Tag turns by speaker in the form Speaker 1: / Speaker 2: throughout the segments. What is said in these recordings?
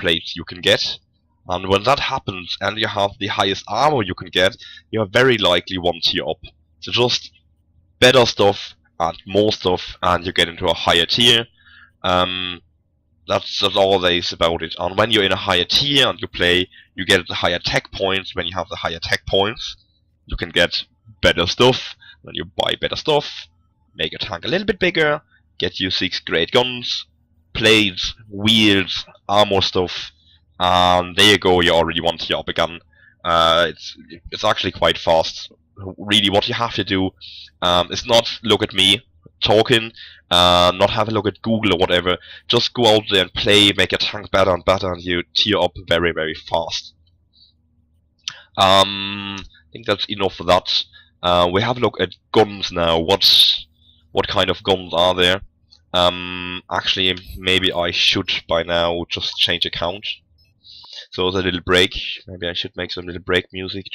Speaker 1: upgrades you can get. And when that happens and you have the highest armor you can get, you are very likely 1 tier up. So just better stuff and more stuff, and you get into a higher tier. That's all there is about it. And when you're in a higher tier and you play, you get the higher tech points. When you have the higher tech points, you can get better stuff. When you buy better stuff, make your tank a little bit bigger, get you 6 great guns, plates, wheels, armor stuff, and there you go, you're already 1 tier up again. It's actually quite fast. Really, what you have to do is not look at me talking, not have a look at Google or whatever. Just go out there and play, make your tank better and better, and you tier up very, very fast. I think that's enough for that. We have a look at guns now. What kind of guns are there? Actually, maybe I should by now just change account. So there's a little break. Maybe I should make some little break music.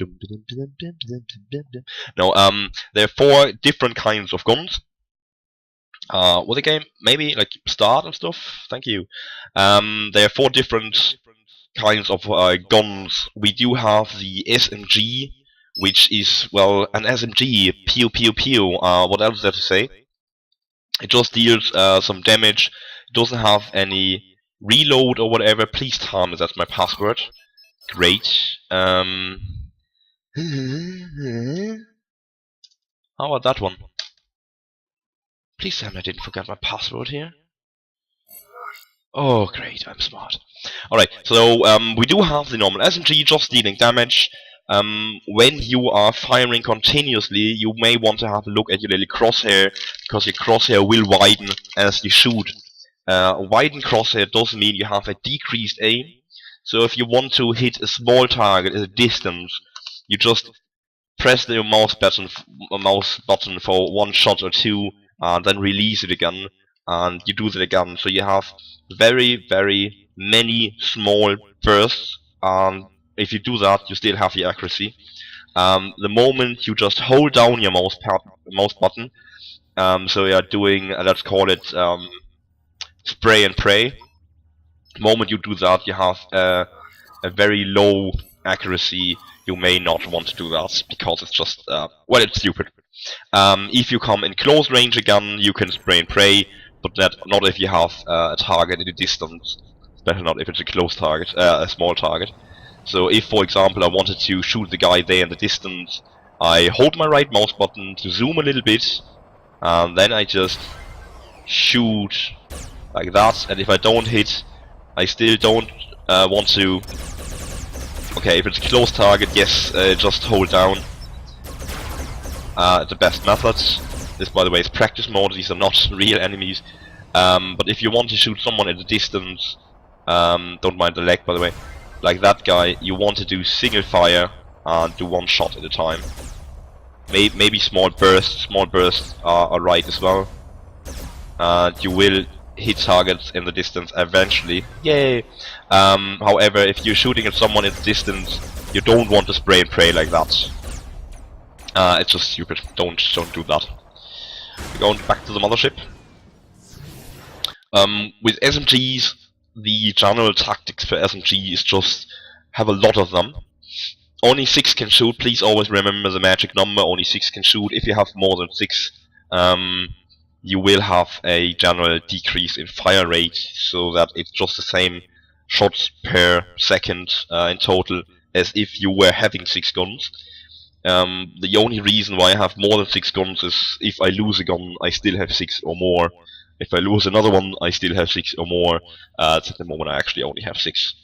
Speaker 1: No, there are 4 different kinds of guns. With the game, maybe like start and stuff. Thank you. There are 4 different kinds of guns. We do have the SMG, which is, well, an SMG. Pew pew pew. What else is there to say? It just deals some damage. It doesn't have any reload or whatever. Please tell me that's my password. Great. How about that one? Please tell me I didn't forget my password here. Oh, great, I'm smart. Alright, so we do have the normal SMG, just dealing damage. When you are firing continuously, you may want to have a look at your little crosshair, because your crosshair will widen as you shoot. Widen crosshair does mean you have a decreased aim. So if you want to hit a small target at a distance, you just press the mouse button for 1 shot or 2, and then release it again, and you do that again. So you have very, very many small bursts, and if you do that, you still have the accuracy. The moment you just hold down your mouse button, so you are doing, let's call it spray and pray. The moment you do that, you have a very low accuracy. You may not want to do that because it's just, well, it's stupid. If you come in close range again, you can spray and pray, but not if you have a target in the distance, especially not if it's a close target, a small target. So if, for example, I wanted to shoot the guy there in the distance, I hold my right mouse button to zoom a little bit, and then I just shoot like that, and if I don't hit, I still don't want to... Okay, if it's a close target, yes, just hold down. The best method. This, by the way, is practice mode, these are not real enemies. But if you want to shoot someone at a distance, don't mind the lag, by the way, like that guy, you want to do single fire and do 1 shot at a time. Maybe small bursts are right as well. You will hit targets in the distance eventually. Yay! However, if you're shooting at someone at the distance, you don't want to spray and pray like that. It's just stupid. Don't do that. We're going back to the mothership. With SMGs, the general tactics for SMG is just have a lot of them. Only 6 can shoot. Please always remember the magic number. Only 6 can shoot. If you have more than 6, you will have a general decrease in fire rate, so that it's just the same shots per second in total as if you were having 6 guns. The only reason why I have more than 6 guns is if I lose a gun, I still have 6 or more. If I lose another one, I still have 6 or more. At the moment I actually only have 6.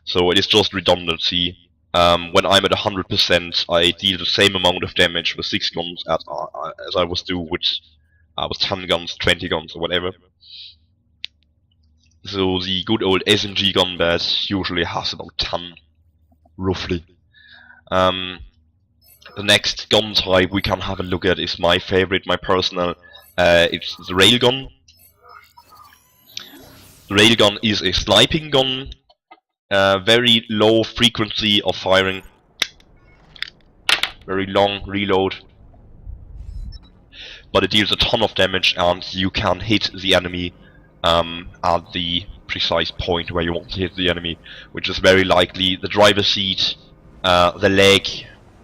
Speaker 1: So it is just redundancy. When I'm at 100%, I deal the same amount of damage with 6 guns as I was do with 10 guns, 20 guns, or whatever. So the good old SMG gun base usually has about 10, roughly. The next gun type we can have a look at is my favorite, my personal. It's the railgun. The railgun is a sniping gun. Very low frequency of firing. Very long reload. But it deals a ton of damage, and you can hit the enemy at the precise point where you want to hit the enemy, which is very likely the driver's seat, the leg,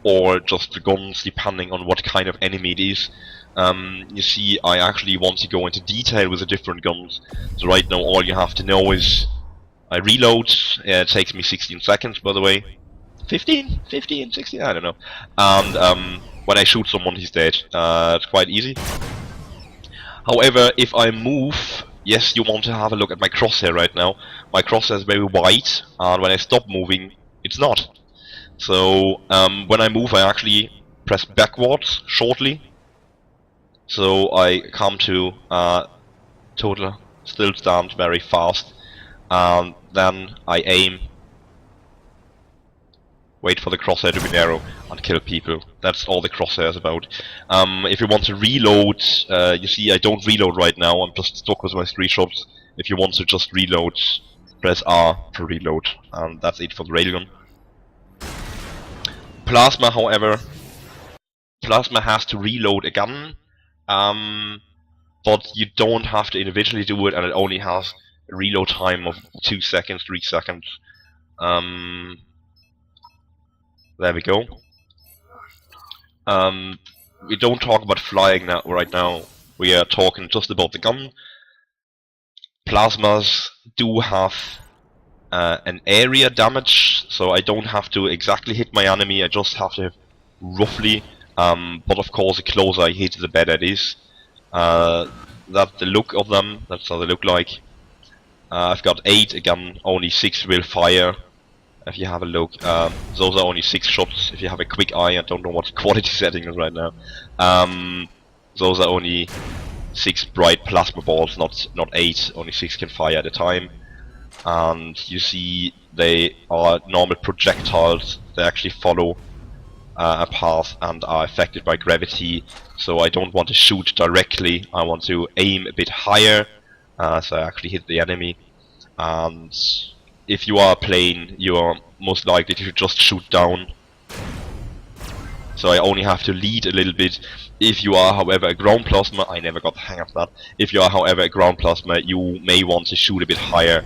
Speaker 1: or just the guns, depending on what kind of enemy it is. You see, I actually want to go into detail with the different guns. So right now all you have to know is I reload. It takes me 16 seconds, by the way. 15, 16, I don't know. And when I shoot someone, he's dead. It's quite easy. However, if I move, yes, you want to have a look at my crosshair right now. My crosshair is very wide, and when I stop moving, it's not. So when I move, I actually press backwards shortly. So I come to total still stand very fast, and then I aim, wait for the crosshair to be narrow, and kill people. That's all the crosshair is about. If you want to reload, you see I don't reload right now, I'm just stuck with my 3 shots. If you want to just reload, press R to reload, and that's it for the railgun. Plasma, however, Plasma has to reload again, but you don't have to individually do it, and it only has a reload time of 2 seconds, 3 seconds. There we go. We don't talk about flying now, right now. We are talking just about the gun. Plasmas do have an area damage, so I don't have to exactly hit my enemy, I just have to hit roughly. But of course, the closer I hit, the better it is. That's the look of them, that's how they look like. I've got 8 again, only 6 will fire. If you have a look, those are only 6 shots. If you have a quick eye, I don't know what the quality setting is right now. Those are only 6 bright plasma balls, not 8. Only 6 can fire at a time. And you see, they are normal projectiles. They actually follow a path and are affected by gravity. So I don't want to shoot directly. I want to aim a bit higher, so I actually hit the enemy. And if you are a plane, you are most likely to just shoot down. So I only have to lead a little bit. If you are, however, a ground plasma, I never got the hang of that. If you are, however, a ground plasma, you may want to shoot a bit higher,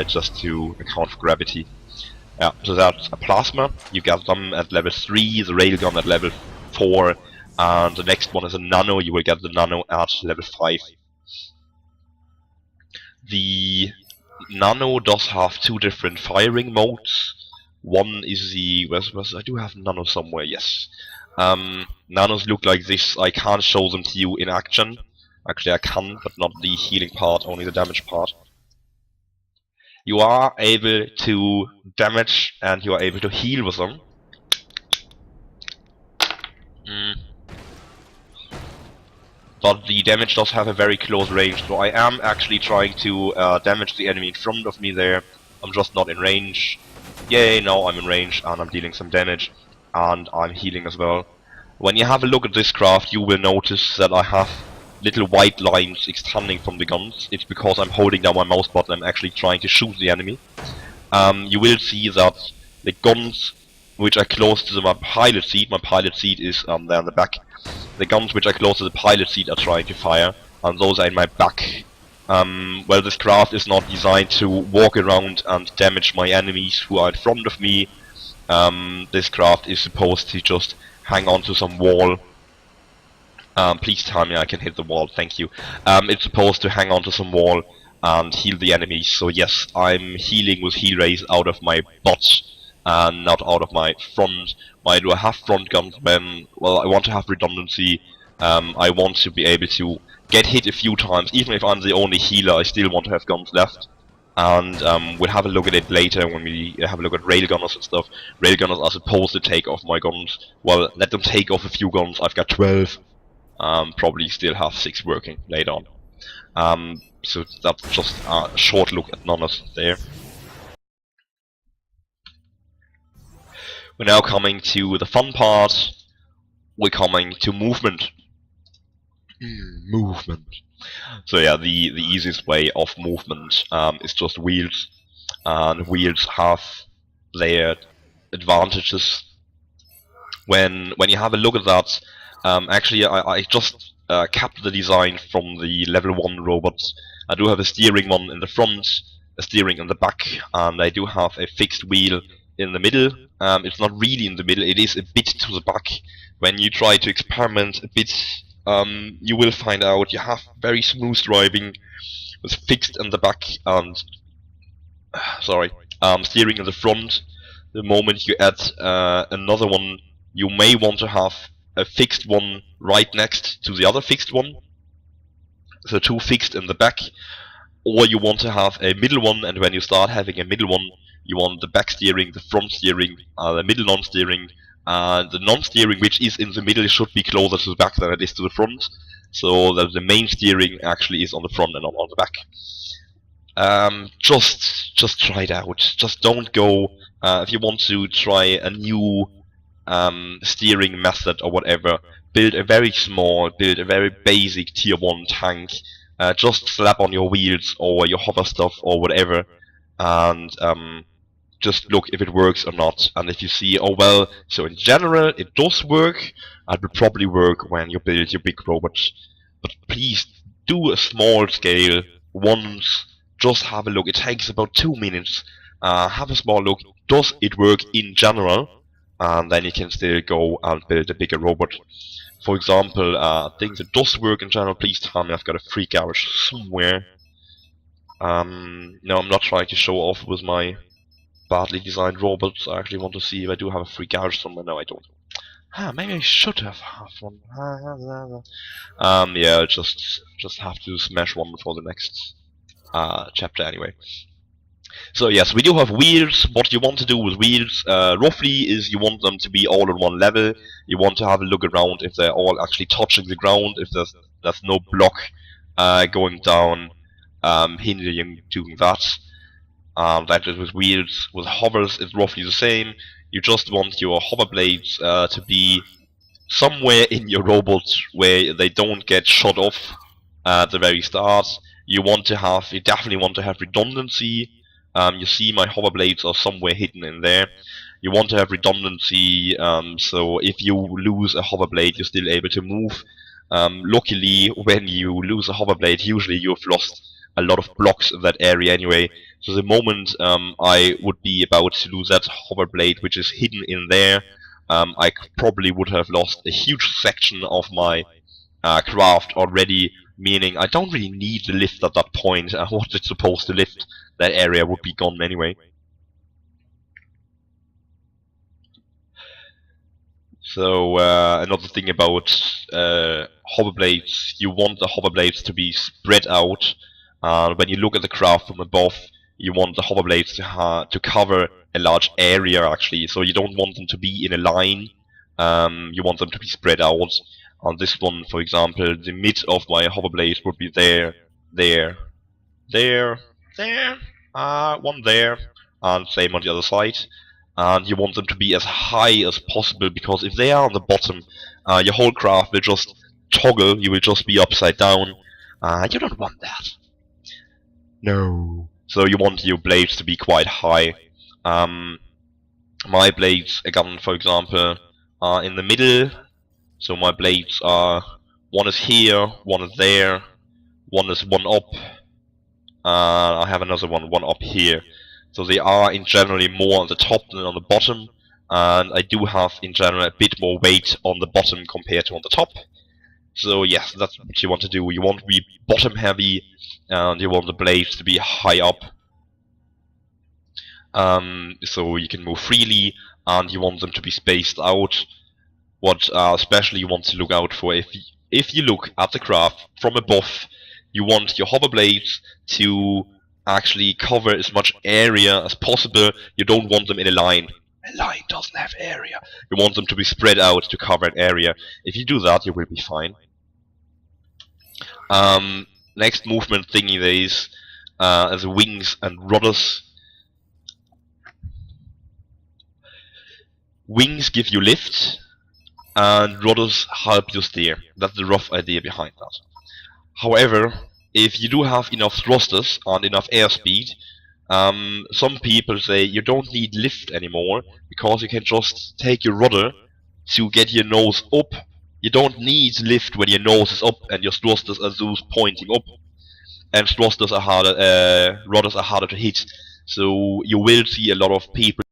Speaker 1: just to account for gravity. Yeah, so that's a plasma. You get them at level 3, the railgun at level 4, and the next one is a nano. You will get the nano at level 5. The nano does have 2 different firing modes. One is the... I do have nano somewhere, yes. Nanos look like this. I can't show them to you in action. Actually I can, but not the healing part, only the damage part. You are able to damage and you are able to heal with them. But the damage does have a very close range, so I am actually trying to damage the enemy in front of me there. I'm just not in range. Yay, now I'm in range and I'm dealing some damage. And I'm healing as well. When you have a look at this craft, you will notice that I have little white lines extending from the guns. It's because I'm holding down my mouse button, I'm actually trying to shoot the enemy. You will see that the guns which are close to my pilot seat is there in the back. The guns which are close to the pilot seat are trying to fire, and those are in my back. Well, this craft is not designed to walk around and damage my enemies who are in front of me. This craft is supposed to just hang on to some wall. Please tell me I can hit the wall, thank you. It's supposed to hang on to some wall and heal the enemies. So yes, I'm healing with heal rays out of my butt and not out of my front. Why do I have front guns when, well, I want to have redundancy. I want to be able to get hit a few times. Even if I'm the only healer, I still want to have guns left. And we'll have a look at it later when we have a look at railgunners and stuff. Railgunners are supposed to take off my guns. Well, let them take off a few guns. I've got 12. Probably still have 6 working later on. So that's just a short look at numbers there. We're now coming to the fun part. We're coming to movement. Movement. So yeah, the easiest way of movement is just wheels. And wheels have their advantages. When you have a look at that, actually I just kept the design from the level 1 robots. I do have a steering one in the front, steering in the back, and I do have a fixed wheel in the middle. It's not really in the middle, it is a bit to the back. When you try to experiment a bit, you will find out you have very smooth driving with fixed in the back and steering in the front. The moment you add another one, you may want to have a fixed one right next to the other fixed one, so two fixed in the back, or you want to have a middle one, and when you start having a middle one, you want the back steering, the front steering, the middle non-steering, and the non-steering which is in the middle should be closer to the back than it is to the front, so that the main steering actually is on the front and not on the back. Just try it out. Just don't go, if you want to try a new steering method or whatever, build a very basic tier 1 tank, just slap on your wheels or your hover stuff or whatever, and just look if it works or not. And if you see, oh well, so in general it does work, it will probably work when you build your big robots. But please do a small scale once, just have a look. It takes about 2 minutes. Have a small look. Does it work in general? And then you can still go and build a bigger robot. For example, things that does work in general, please tell me. I've got a free garage somewhere. No, I'm not trying to show off with my badly designed robots. I actually want to see if I do have a free garage somewhere. No, I don't. Maybe I should have one. Yeah, just have to smash one for the next chapter anyway. So yes, we do have wheels. What you want to do with wheels, roughly, is you want them to be all on one level. You want to have a look around if they're all actually touching the ground, if there's no block going down, hindering doing that. That is with wheels. With hovers, it's roughly the same. You just want your hover blades to be somewhere in your robot where they don't get shot off at the very start. You definitely want to have redundancy. You see my hover blades are somewhere hidden in there. You want to have redundancy, so if you lose a hover blade, you're still able to move. Luckily, when you lose a hover blade, usually you've lost a lot of blocks in that area anyway. So the moment I would be about to lose that hover blade, which is hidden in there, I probably would have lost a huge section of my craft already, meaning I don't really need the lift at that point. What it's supposed to lift, that area would be gone anyway. So another thing about hover blades, you want the hover blades to be spread out. When you look at the craft from above, you want the hover blades to cover a large area actually. So you don't want them to be in a line. You want them to be spread out. On this one, for example, the mid of my hover blades would be there, one there, and same on the other side. And you want them to be as high as possible, because if they are on the bottom, your whole craft will just toggle, you will just be upside down. You don't want that. No. So you want your blades to be quite high. My blades, again, for example, are in the middle. So my blades are, one is here, one is there, one is one up. I have another one up here. So they are in generally more on the top than on the bottom, and I do have in general a bit more weight on the bottom compared to on the top. So yes, that's what you want to do. You want to be bottom heavy, and you want the blades to be high up, so you can move freely, and you want them to be spaced out. What especially you want to look out for, if you look at the craft from above, you want your hover blades to actually cover as much area as possible. You don't want them in a line. A line doesn't have area. You want them to be spread out to cover an area. If you do that, you will be fine. Next movement thingy there is wings and rudders. Wings give you lift, and rudders help you steer. That's the rough idea behind that. However, if you do have enough thrusters and enough airspeed, some people say you don't need lift anymore, because you can just take your rudder to get your nose up. You don't need lift when your nose is up and your thrusters are those pointing up. and thrusters are harder, rudders are harder to hit. So you will see a lot of people